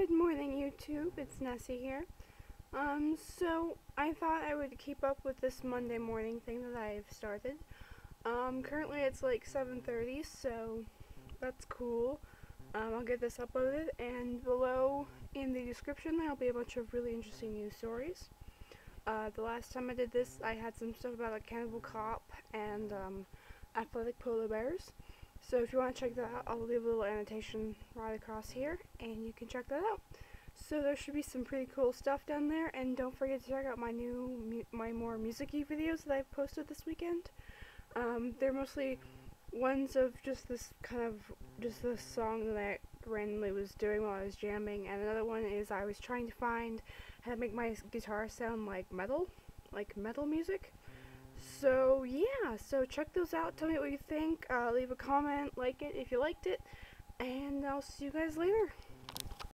Good morning, YouTube. It's Nessie here. So I thought I would keep up with this Monday morning thing that I've started. Currently it's like 7:30, so that's cool. I'll get this uploaded, and below in the description there'll be a bunch of really interesting news stories. The last time I did this, I had some stuff about a cannibal cop and athletic polar bears. So if you want to check that out, I'll leave a little annotation right across here, and you can check that out. So there should be some pretty cool stuff down there, and don't forget to check out my my more music-y videos that I've posted this weekend. They're mostly ones of just this song that I randomly was doing while I was jamming, and another one is I was trying to find how to make my guitar sound like metal music. So yeah, so check those out, tell me what you think, leave a comment, like it if you liked it, and I'll see you guys later.